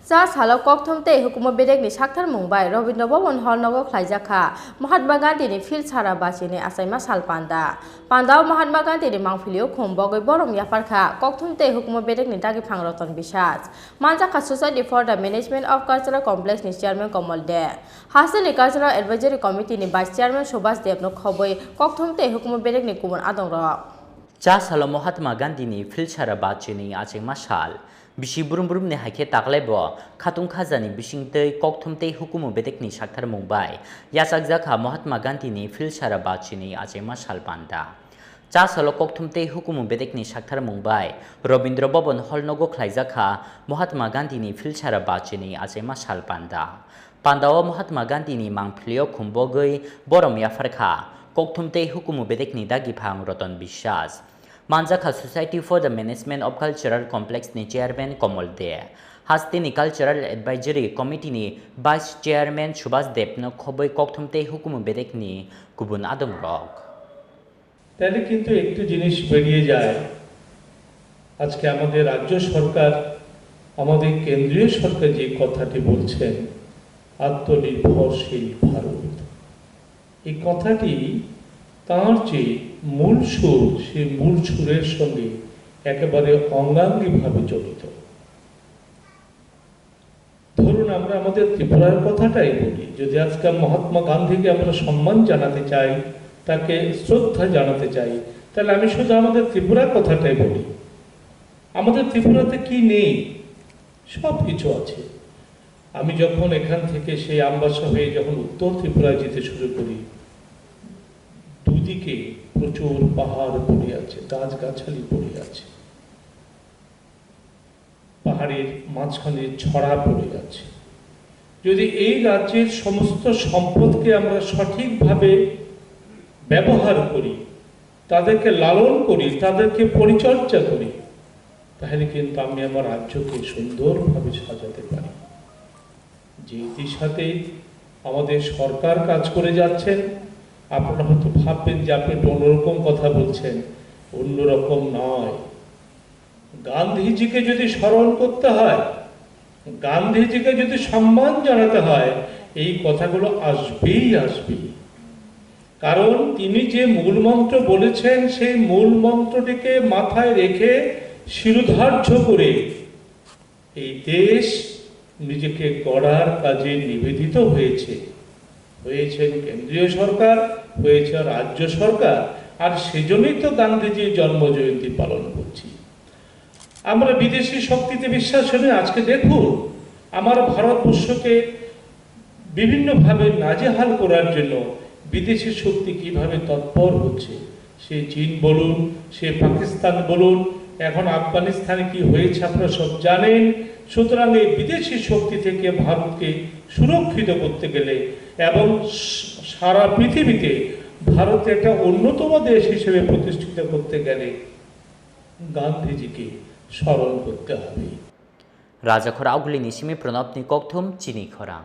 Sa Salo Kokthum te Hukumu Bedekni Saktharmung bai Robindra Bhavan Hall Nogo Khlaijakha Mahatma Gandhi ni field sara bachini Achaima sal Panda Panda Mahatma Gandhi ni mangphilio khombogoi borom yaparkha Kokthum te Hukumu Bedekni dagi phangroton bisaj Manjakha Society for the Management of Cultural Complex ni chairman Kamal De Hasani Cultural Advisory Committee ni vice chairman Subhas Dev no khoboi Kokthum te Hukumu Bedekni kubun adongrok Cha salo Mahatma Gandhi ni field sara bachini Achaima sal Bisi burum ni haike taglebo khatung khajani bisingtei Kokthum tei Hukumu Bedekni Saktharmung bai Khlaijakha Mahatma Gandhi ni field sara bachini Achaima sal Panda Cha salo Kokthum tei Hukumu Bedekni Saktharmung bai Robindra Bhavan Hall Nogo Khlaijakha Mahatma Gandhi ni field sara bachini Achaima sal Panda Pandao Mahatma Gandhi ni mangphilio khumbogoi borom yafarkha Kokthum tei Hukumu Bedekni dagi phangroton bisaj Manjakha Society for the Management of Cultural Complex ni chairman Kamal De Hastini Cultural Advisory Committee ni vice chairman Subhas Dev no khoboi Kokthum tei Hukumu Bedekni kubun adongrok তাহলে কিন্তু একটু জিনিস বেরিয়ে যায় আজকে আমাদের রাজ্য সরকার আমাদের কেন্দ্রীয় সরকার যে কথাটি বলছেন আত্মনির্ভরশীল ভারত এই কথাটি তার যে মূল সুর সেই মূল সুরের সঙ্গে একেবারে অঙ্গাঙ্গিভাবে জড়িত ধরুন আমরা আমাদের ত্রিপুরার কথাটাই বলি যদি আজকে মহাত্মা গান্ধীকে আমরা সম্মান জানাতে চাই তাকে শ্রদ্ধা জানাতে চাই তাহলে আমি শুধু আমাদের ত্রিপুরার কথাটাই বলি আমাদের ত্রিপুরাতে কি নেই সব কিছু আছে আমি যখন এখান থেকে সেই আমবাসা হয়ে যখন উত্তর ত্রিপুরায় যেতে শুরু করি দুদিকে প্রচুর পাহাড় পড়ে আছে গাছগাছালি পড়ে আছে পাহাড়ের মাঝখানে ছড়া পড়ে আছে যদি এই রাজ্যের সমস্ত সম্পদকে আমরা সঠিকভাবে ব্যবহার করি তাদেরকে লালন করি তাদেরকে পরিচর্যা করি তাহলে কিন্তু আমি আমার রাজ্যকে সুন্দরভাবে সাজাতে পারি যে দিশাতে আমাদের সরকার কাজ করে যাচ্ছেন আপনারা হয়তো ভাববেন যে আপনি অন্যরকম কথা বলছেন অন্যরকম নয় গান্ধীজিকে যদি স্মরণ করতে হয় গান্ধীজিকে যদি সম্মান জানাতে হয় এই কথাগুলো আসবেই কারণ তিনি যে মূল মন্ত্র বলেছেন সেই মূল মন্ত্রটিকে মাথায় রেখে শিরোধার্য করে এই দেশ নিজেকে গড়ার কাজে নিবেদিত হয়েছেন কেন্দ্রীয় সরকার হয়েছে রাজ্য সরকার আর সেজন্যই তো গান্ধীজির জন্মজয়ন্তী পালন করছি আমরা বিদেশি শক্তিতে বিশ্বাস করি আজকে দেখুন আমার ভারতবর্ষকে বিভিন্নভাবে নাজেহাল করার জন্য বিদেশি শক্তি কিভাবে তৎপর হচ্ছে সে চীন বলুন সে পাকিস্তান বলুন এখন আফগানিস্তানে কি হয়েছে আপনারা সব জানেন সুতরাং এই বিদেশি শক্তি থেকে ভারতকে সুরক্ষিত করতে গেলে এবং সারা পৃথিবীতে ভারত একটা অন্যতম দেশ হিসেবে প্রতিষ্ঠিত করতে গেলে গান্ধীজিকে স্মরণ করতে হবে Raja Khorang Nisimi Pranab ni Kokthum Chini Khorang